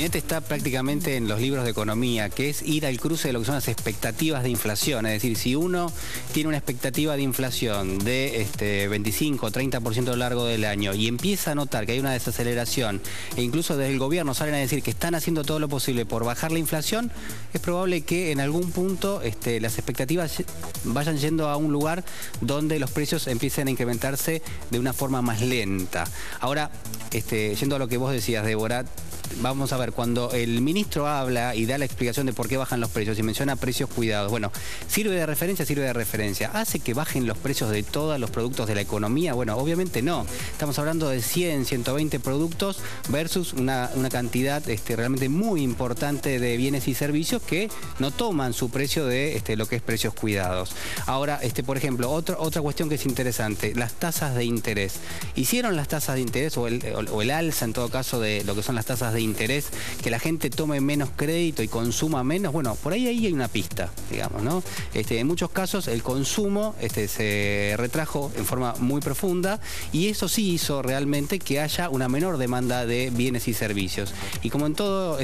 gabinete está prácticamente en los libros de economía, que es ir al cruce de lo que son las expectativas de inflación. Es decir, si uno tiene una expectativa de inflación de 25 o 30% a lo largo del año y empieza a notar que hay una desaceleración, e incluso desde el gobierno salen a decir que están haciendo todo lo posible por bajar la inflación, es probable que en algún punto las expectativas vayan yendo a un lugar donde los precios empiecen a incrementarse de una forma más lenta. Ahora, yendo a lo que vos decías, Débora, vamos a ver, cuando el ministro habla y da la explicación de por qué bajan los precios y menciona precios cuidados, bueno, ¿sirve de referencia? Sirve de referencia. ¿Hace que bajen los precios de todos los productos de la economía? Bueno, obviamente no. Estamos hablando de 100, 120 productos versus una cantidad realmente muy importante de bienes y servicios que no toman su precio de lo que es precios cuidados. Ahora, por ejemplo, otra cuestión que es interesante, las tasas de interés. ¿Hicieron las tasas de interés o el alza, en todo caso, de lo que son las tasas de interés, que la gente tome menos crédito y consuma menos? Bueno, por ahí hay una pista, digamos, ¿no? En muchos casos el consumo se retrajo en forma muy profunda y eso sí hizo realmente que haya una menor demanda de bienes y servicios. Y como en todo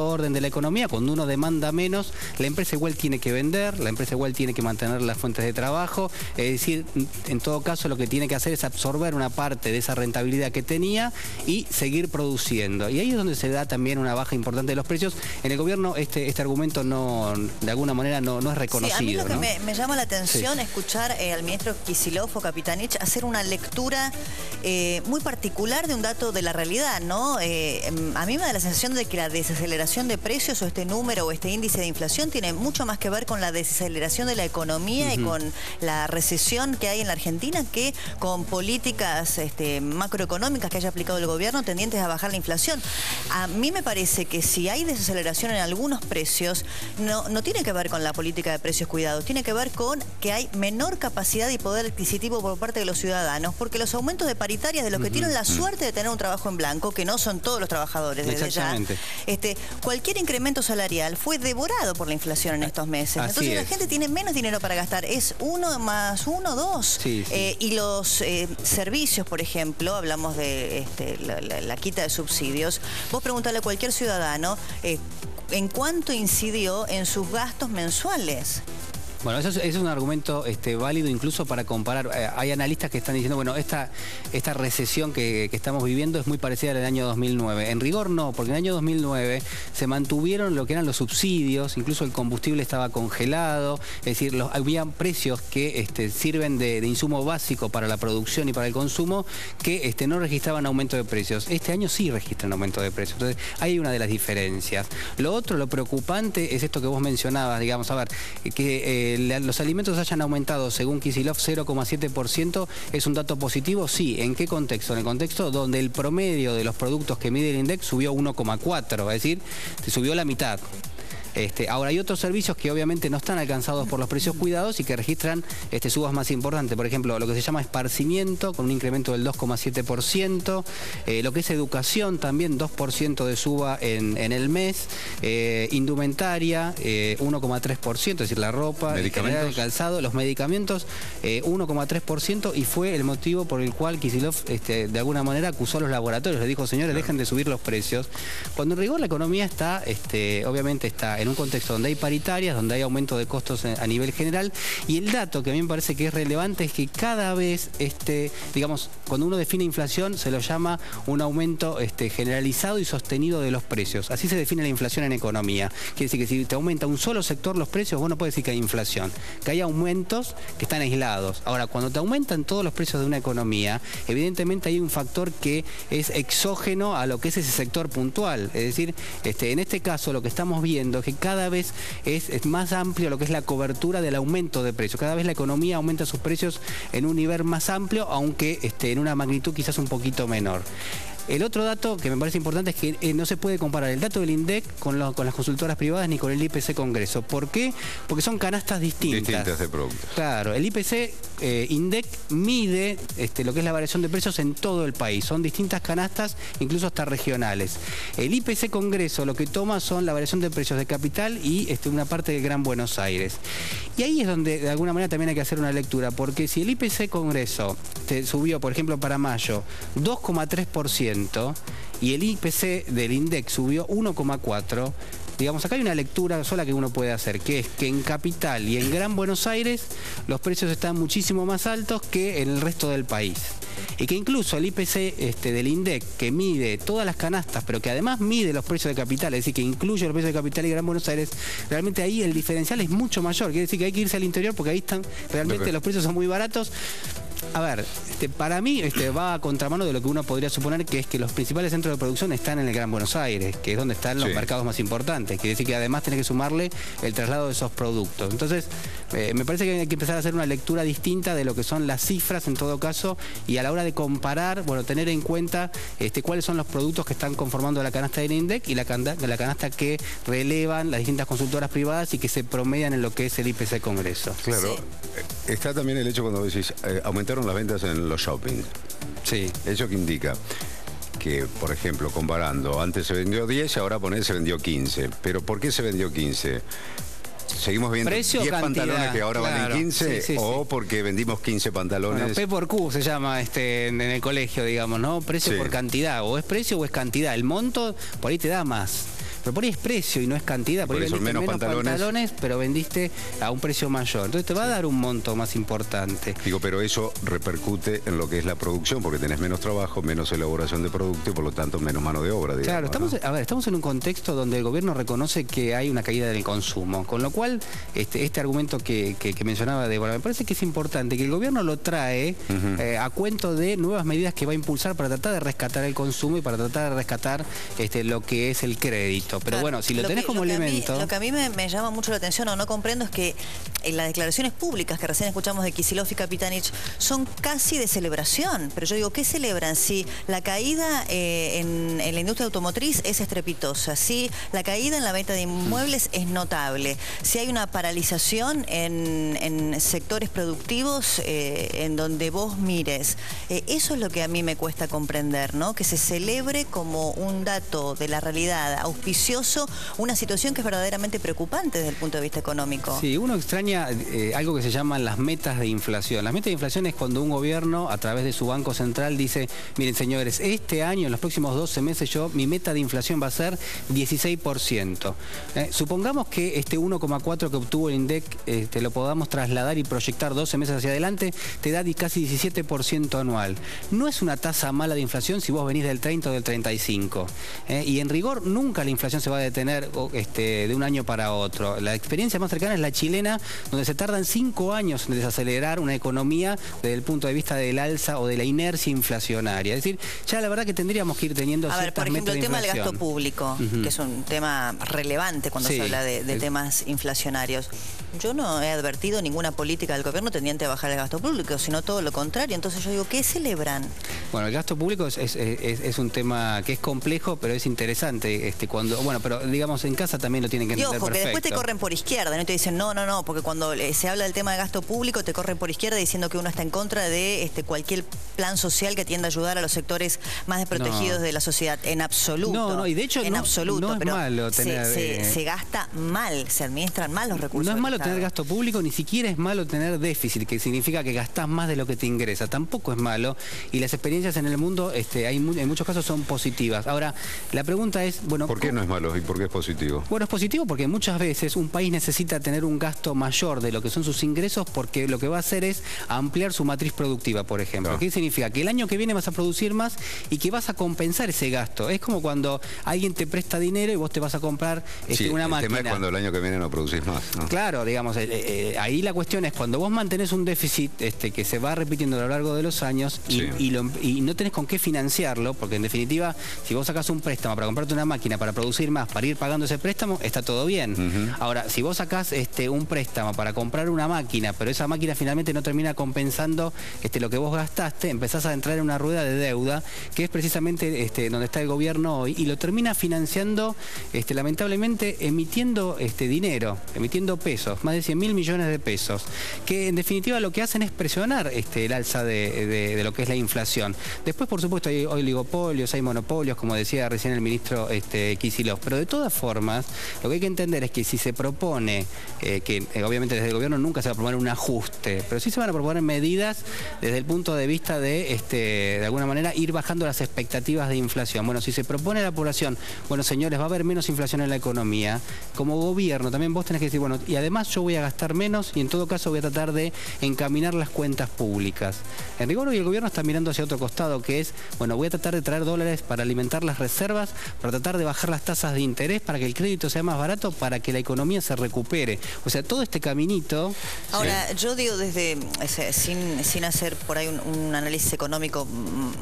orden de la economía, cuando uno demanda menos, la empresa igual tiene que vender, la empresa igual tiene que mantener las fuentes de trabajo, es decir, en todo caso lo que tiene que hacer es absorber una parte de esa rentabilidad que tenía y seguir produciendo. Y ahí es donde se da también una baja importante de los precios. En el gobierno este argumento no, de alguna manera no es reconocido. Sí, a mí lo que ¿no? me llama la atención es escuchar al ministro Kicillof o Kapitanich hacer una lectura muy particular de un dato de la realidad, ¿no? A mí me da la sensación de que la desaceleración de precios o este número o este índice de inflación tiene mucho más que ver con la desaceleración de la economía y con la recesión que hay en la Argentina que con políticas macroeconómicas que haya aplicado el gobierno tendientes a bajar la inflación. A mí me parece que si hay desaceleración en algunos precios, no tiene que ver con la política de precios cuidados, tiene que ver con que hay menor capacidad y poder adquisitivo por parte de los ciudadanos, porque los aumentos de paritarias de los que tienen la suerte de tener un trabajo en blanco, que no son todos los trabajadores desde ya, cualquier incremento salarial fue devorado por la inflación en estos meses. Entonces la gente tiene menos dinero para gastar, es 1 más 1, 2. Y los servicios, por ejemplo, hablamos de la quita de subsidios. Vos preguntale a cualquier ciudadano en cuánto incidió en sus gastos mensuales. Bueno, eso es un argumento válido incluso para comparar. Hay analistas que están diciendo, bueno, esta recesión que estamos viviendo es muy parecida a la del año 2009. En rigor no, porque en el año 2009 se mantuvieron lo que eran los subsidios, incluso el combustible estaba congelado, es decir, había precios que sirven de insumo básico para la producción y para el consumo que no registraban aumento de precios. Este año sí registran aumento de precios. Entonces, hay una de las diferencias. Lo otro, lo preocupante es esto que vos mencionabas, digamos, a ver, que los alimentos hayan aumentado, según Kicillof, 0,7%, ¿es un dato positivo? Sí. ¿En qué contexto? En el contexto donde el promedio de los productos que mide el INDEC subió 1,4, es decir, se subió la mitad. Ahora hay otros servicios que obviamente no están alcanzados por los precios cuidados y que registran subas más importantes. Por ejemplo, lo que se llama esparcimiento, con un incremento del 2,7%. Lo que es educación, también 2% de suba en el mes. Indumentaria, 1,3%, es decir, la ropa, el calzado, los medicamentos, 1,3%. Y fue el motivo por el cual Kicillof, de alguna manera, acusó a los laboratorios. Le dijo, señores, dejen de subir los precios. Cuando en rigor la economía está, obviamente está en un contexto donde hay paritarias, donde hay aumento de costos a nivel general, y el dato que a mí me parece que es relevante es que cada vez, digamos, cuando uno define inflación se lo llama un aumento generalizado y sostenido de los precios. Así se define la inflación en economía. Quiere decir que si te aumenta un solo sector los precios, vos no puedes decir que hay inflación, que hay aumentos que están aislados. Ahora, cuando te aumentan todos los precios de una economía, evidentemente hay un factor que es exógeno a lo que es ese sector puntual. Es decir, en este caso lo que estamos viendo es que cada vez es más amplio lo que es la cobertura del aumento de precios. Cada vez la economía aumenta sus precios en un nivel más amplio, aunque en una magnitud quizás un poquito menor. El otro dato que me parece importante es que no se puede comparar el dato del INDEC con las consultoras privadas ni con el IPC Congreso. ¿Por qué? Porque son canastas distintas de productos. Claro, el IPC INDEC mide lo que es la variación de precios en todo el país. Son distintas canastas, incluso hasta regionales. El IPC Congreso lo que toma son la variación de precios de capital y una parte del Gran Buenos Aires. Y ahí es donde de alguna manera también hay que hacer una lectura, porque si el IPC Congreso subió, por ejemplo, para mayo, 2,3%, y el IPC del INDEC subió 1,4%. Digamos, acá hay una lectura sola que uno puede hacer, que es que en Capital y en Gran Buenos Aires los precios están muchísimo más altos que en el resto del país. Y que incluso el IPC del INDEC, que mide todas las canastas, pero que además mide los precios de Capital, es decir, que incluye los precios de Capital y Gran Buenos Aires, realmente ahí el diferencial es mucho mayor. Quiere decir que hay que irse al interior porque ahí están, realmente los precios son muy baratos. A ver, para mí va a contramano de lo que uno podría suponer, que es que los principales centros de producción están en el Gran Buenos Aires, que es donde están los mercados más importantes. Quiere decir que además tenés que sumarle el traslado de esos productos. Entonces, me parece que hay que empezar a hacer una lectura distinta de lo que son las cifras en todo caso, y a la hora de comparar, bueno, tener en cuenta cuáles son los productos que están conformando la canasta del INDEC y la canasta que relevan las distintas consultoras privadas y que se promedian en lo que es el IPC Congreso. Claro, está también el hecho cuando decís, aumentaron las ventas en los shopping. Sí. Eso que indica que, por ejemplo, comparando, antes se vendió 10 y ahora se vendió 15. ¿Pero por qué se vendió 15? ¿Seguimos viendo 10 pantalones que ahora valen 15? ¿O porque vendimos 15 pantalones? Bueno, P por Q se llama en el colegio, digamos, ¿no? Precio por cantidad. O es precio o es cantidad. El monto por ahí te da más. Pero por ahí es precio y no es cantidad. Por ahí vendiste menos pantalones, pero vendiste a un precio mayor. Entonces te va a dar un monto más importante. Digo, pero eso repercute en lo que es la producción, porque tenés menos trabajo, menos elaboración de producto y por lo tanto menos mano de obra, digamos. Claro, estamos en un contexto donde el gobierno reconoce que hay una caída del consumo. Con lo cual, este argumento que mencionaba Débora, me parece que es importante que el gobierno lo trae a cuento de nuevas medidas que va a impulsar para tratar de rescatar el consumo y para tratar de rescatar lo que es el crédito. Pero claro, bueno, si lo tenés como elemento... Lo que a mí me llama mucho la atención o no comprendo es que en las declaraciones públicas que recién escuchamos de Kicillof y Capitanich son casi de celebración. Pero yo digo, ¿qué celebran? Si la caída en la industria automotriz es estrepitosa, si la caída en la venta de inmuebles es notable, si hay una paralización en sectores productivos en donde vos mires. Eso es lo que a mí me cuesta comprender, ¿no? Que se celebre como un dato de la realidad auspicioso una situación que es verdaderamente preocupante desde el punto de vista económico. Sí, uno extraña algo que se llaman las metas de inflación. Las metas de inflación es cuando un gobierno, a través de su Banco Central, dice, miren señores, este año, en los próximos 12 meses, mi meta de inflación va a ser 16%. Supongamos que este 1,4 que obtuvo el INDEC lo podamos trasladar y proyectar 12 meses hacia adelante, te da casi 17% anual. No es una tasa mala de inflación si vos venís del 30 o del 35. Y en rigor, nunca la inflación se va a detener de un año para otro. La experiencia más cercana es la chilena, donde se tardan 5 años en desacelerar una economía desde el punto de vista del alza o de la inercia inflacionaria. Es decir, ya la verdad que tendríamos que ir teniendo ciertas metas de inflación. Por ejemplo, el tema del gasto público, que es un tema relevante cuando se habla de temas inflacionarios. Yo no he advertido ninguna política del gobierno tendiente a bajar el gasto público, sino todo lo contrario. Entonces yo digo, ¿qué celebran? Bueno, el gasto público es un tema que es complejo, pero es interesante. Pero digamos, en casa también lo tienen que entender. Y ojo, perfecto. Que después te corren por izquierda, ¿no? Y te dicen, no, porque cuando se habla del tema de gasto público, te corren por izquierda diciendo que uno está en contra de cualquier plan social que tienda a ayudar a los sectores más desprotegidos de la sociedad. En absoluto. No, y de hecho en absoluto, no es pero malo tener... se gasta mal, se administran mal los recursos. No es malo tener gasto público, ni siquiera es malo tener déficit, que significa que gastás más de lo que te ingresa. Tampoco es malo, y las experiencias en el mundo en muchos casos son positivas. Ahora, la pregunta es, bueno... ¿Por qué no es malo y por qué es positivo? Bueno, es positivo porque muchas veces un país necesita tener un gasto mayor de lo que son sus ingresos, porque lo que va a hacer es ampliar su matriz productiva, por ejemplo. ¿Qué significa? Que el año que viene vas a producir más y que vas a compensar ese gasto. Es como cuando alguien te presta dinero y vos te vas a comprar una máquina. El tema es cuando el año que viene no producís más, ¿no? Claro, digamos, ahí la cuestión es cuando vos mantenés un déficit que se va repitiendo a lo largo de los años y no tenés con qué financiarlo, porque en definitiva, si vos sacás un préstamo para comprarte una máquina, para producir más, para ir pagando ese préstamo, está todo bien. Ahora, si vos sacás un préstamo para comprar una máquina, pero esa máquina finalmente no termina compensando lo que vos gastaste, empezás a entrar en una rueda de deuda, que es precisamente donde está el gobierno hoy, y lo termina financiando, lamentablemente, emitiendo dinero, emitiendo pesos, más de 100.000 millones de pesos, que en definitiva lo que hacen es presionar el alza de lo que es la inflación. Después, por supuesto, hay oligopolios, hay monopolios, como decía recién el ministro Kicillof, Kicillof. Pero de todas formas, lo que hay que entender es que si se propone, que obviamente desde el gobierno nunca se va a proponer un ajuste, pero sí se van a proponer medidas desde el punto de vista de alguna manera, ir bajando las expectativas de inflación. Bueno, si se propone a la población, bueno, señores, va a haber menos inflación en la economía, como gobierno también vos tenés que decir, bueno, y además yo voy a gastar menos y en todo caso voy a tratar de encaminar las cuentas públicas. En rigor hoy el gobierno está mirando hacia otro costado, que es, bueno, voy a tratar de traer dólares para alimentar las reservas, para tratar de bajar las tasas de interés, para que el crédito sea más barato, para que la economía se recupere. O sea, todo este caminito... Ahora, yo digo desde, sin hacer por ahí un análisis económico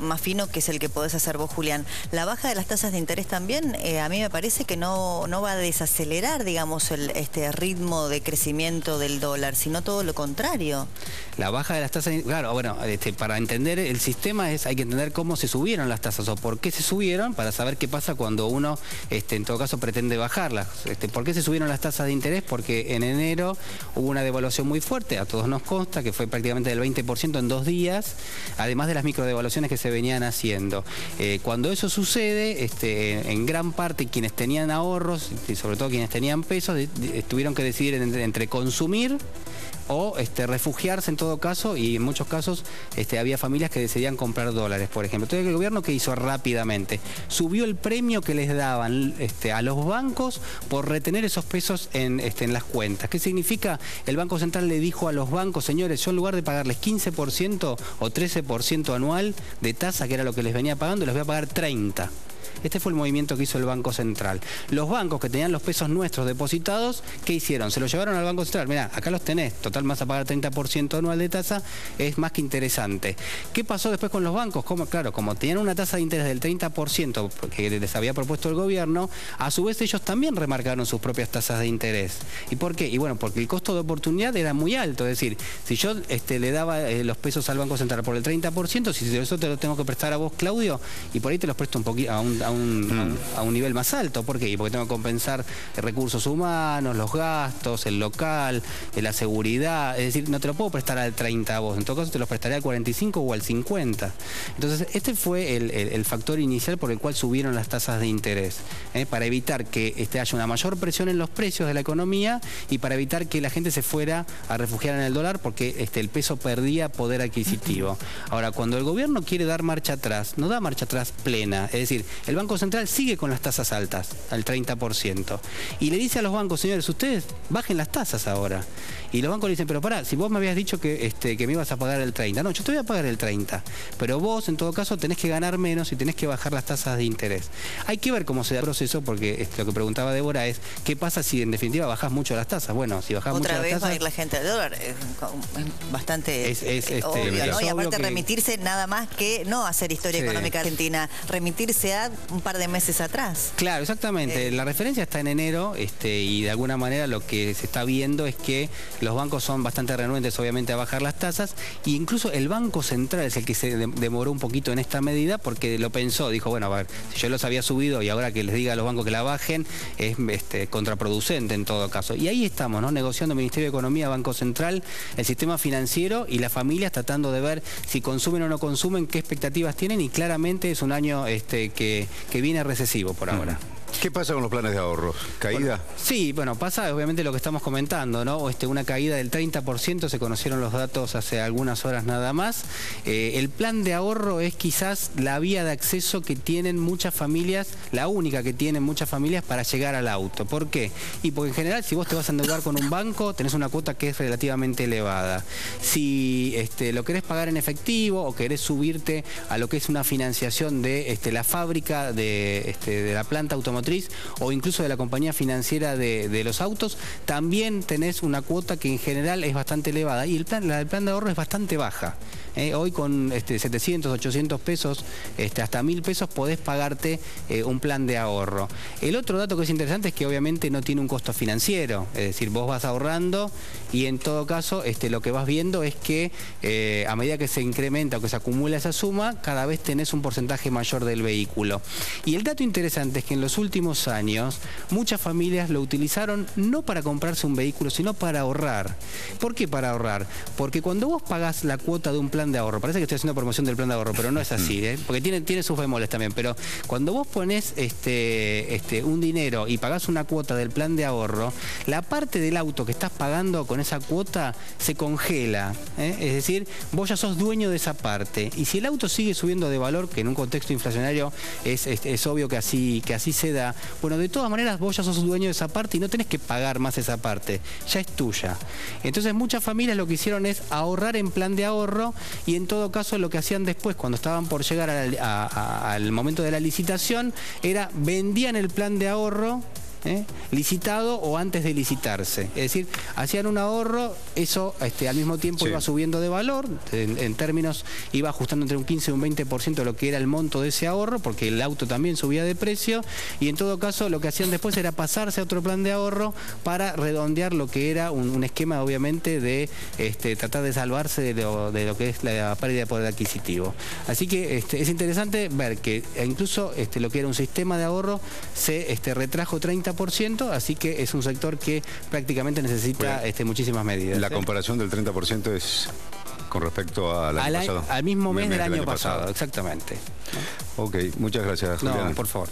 más fino, que es el que podés hacer vos, Julián, la baja de las tasas de interés también, a mí me parece que no va a desacelerar, digamos, este ritmo de crecimiento del dólar, sino todo lo contrario. La baja de las tasas, claro, bueno, para entender el sistema hay que entender cómo se subieron las tasas o por qué se subieron, para saber qué pasa cuando uno, en todo caso, pretende bajarlas. ¿Por qué se subieron las tasas de interés? Porque en enero hubo una devaluación muy fuerte, a todos nos consta, que fue prácticamente del 20% en 2 días, además de las microdevaluaciones que se venían haciendo. Cuando eso sucede, en gran parte quienes tenían ahorros, y sobre todo quienes tenían pesos, tuvieron que decidir entre consumir o refugiarse en todo caso, y en muchos casos había familias que decidían comprar dólares, por ejemplo. Entonces el gobierno, ¿qué hizo rápidamente? Subió el premio que les daban a los bancos por retener esos pesos en las cuentas. ¿Qué significa? El Banco Central le dijo a los bancos, señores, yo en lugar de pagarles 15% o 13% anual de tasa, que era lo que les venía pagando, les voy a pagar 30%. Este fue el movimiento que hizo el Banco Central. Los bancos que tenían los pesos nuestros depositados, ¿qué hicieron? Se los llevaron al Banco Central. Mirá, acá los tenés, total vas a pagar 30% anual de tasa, es más que interesante. ¿Qué pasó después con los bancos? Claro, como tenían una tasa de interés del 30% que les había propuesto el gobierno, a su vez ellos también remarcaron sus propias tasas de interés. ¿Y por qué? Y bueno, porque el costo de oportunidad era muy alto. Es decir, si yo le daba los pesos al Banco Central por el 30%, si eso te lo tengo que prestar a vos, Claudio, y por ahí te los presto un poquito a un nivel más alto. ¿Por qué? Porque tengo que compensar recursos humanos, los gastos, el local, la seguridad. Es decir, no te lo puedo prestar al 30 a vos, en todo caso te los prestaré al 45 o al 50. Entonces, este fue el factor inicial por el cual subieron las tasas de interés, para evitar que haya una mayor presión en los precios de la economía y para evitar que la gente se fuera a refugiar en el dólar, porque el peso perdía poder adquisitivo. Ahora, cuando el gobierno quiere dar marcha atrás, no da marcha atrás plena, es decir, el Banco Central sigue con las tasas altas, al 30%. Y le dice a los bancos, señores, ustedes bajen las tasas ahora. Y los bancos le dicen, pero pará, si vos me habías dicho que me ibas a pagar el 30%. No, yo te voy a pagar el 30%. Pero vos, en todo caso, tenés que ganar menos y tenés que bajar las tasas de interés. Hay que ver cómo se da el proceso, porque lo que preguntaba Débora es, ¿qué pasa si en definitiva bajás mucho las tasas? Bueno, si bajás mucho las tasas... Otra vez va a ir la gente al dólar. Es bastante obvio, ¿no? Y aparte remitirse nada más que no hacer historia económica argentina, remitirse a un par de meses atrás. Claro, exactamente. La referencia está en enero, y de alguna manera lo que se está viendo es que los bancos son bastante renuentes, obviamente, a bajar las tasas, e incluso el Banco Central es el que se demoró un poquito en esta medida, porque lo pensó, dijo, bueno, a ver, si yo los había subido y ahora que les diga a los bancos que la bajen, es contraproducente en todo caso. Y ahí estamos, ¿no? Negociando Ministerio de Economía, Banco Central, el sistema financiero y las familias tratando de ver si consumen o no consumen, qué expectativas tienen, y claramente es un año que viene recesivo por ahora. ¿Qué pasa con los planes de ahorros? ¿Caída? Bueno, sí, bueno, pasa obviamente lo que estamos comentando, ¿no? Una caída del 30%, se conocieron los datos hace algunas horas nada más. El plan de ahorro es quizás la vía de acceso que tienen muchas familias, la única que tienen muchas familias para llegar al auto. ¿Por qué? Y porque en general, si vos te vas a endeudar con un banco, tenés una cuota que es relativamente elevada. Si lo querés pagar en efectivo o querés subirte a lo que es una financiación de la fábrica, de la planta automotriz, o incluso de la compañía financiera de los autos, también tenés una cuota que en general es bastante elevada, y la del plan de ahorro es bastante baja. Hoy con 700, 800 pesos, hasta 1000 pesos podés pagarte un plan de ahorro. El otro dato que es interesante es que obviamente no tiene un costo financiero, es decir, vos vas ahorrando y en todo caso lo que vas viendo es que a medida que se incrementa o que se acumula esa suma, cada vez tenés un porcentaje mayor del vehículo. Y el dato interesante es que en los últimos años muchas familias lo utilizaron no para comprarse un vehículo, sino para ahorrar. ¿Por qué para ahorrar? Porque cuando vos pagás la cuota de un plan plan de ahorro. Parece que estoy haciendo promoción del plan de ahorro, pero no es así, porque tiene sus bemoles también. Pero cuando vos pones un dinero y pagás una cuota del plan de ahorro, la parte del auto que estás pagando con esa cuota se congela. Es decir, vos ya sos dueño de esa parte. Y si el auto sigue subiendo de valor, que en un contexto inflacionario es obvio que así se da, bueno, de todas maneras vos ya sos dueño de esa parte y no tenés que pagar más esa parte, ya es tuya. Entonces muchas familias lo que hicieron es ahorrar en plan de ahorro y en todo caso lo que hacían después, cuando estaban por llegar al momento de la licitación, era vendían el plan de ahorro licitado o antes de licitarse. Es decir, hacían un ahorro, eso al mismo tiempo iba subiendo de valor, en términos iba ajustando entre un 15 y un 20% de lo que era el monto de ese ahorro, porque el auto también subía de precio, y en todo caso lo que hacían después era pasarse a otro plan de ahorro para redondear lo que era un esquema, obviamente, de tratar de salvarse de lo que es la pérdida de poder adquisitivo. Así que es interesante ver que incluso lo que era un sistema de ahorro se retrajo 30%, así que es un sector que prácticamente necesita muchísimas medidas. La comparación del 30% es con respecto al año pasado. Al mismo mes del año pasado, exactamente. Ok, muchas gracias, Julián. No, por favor.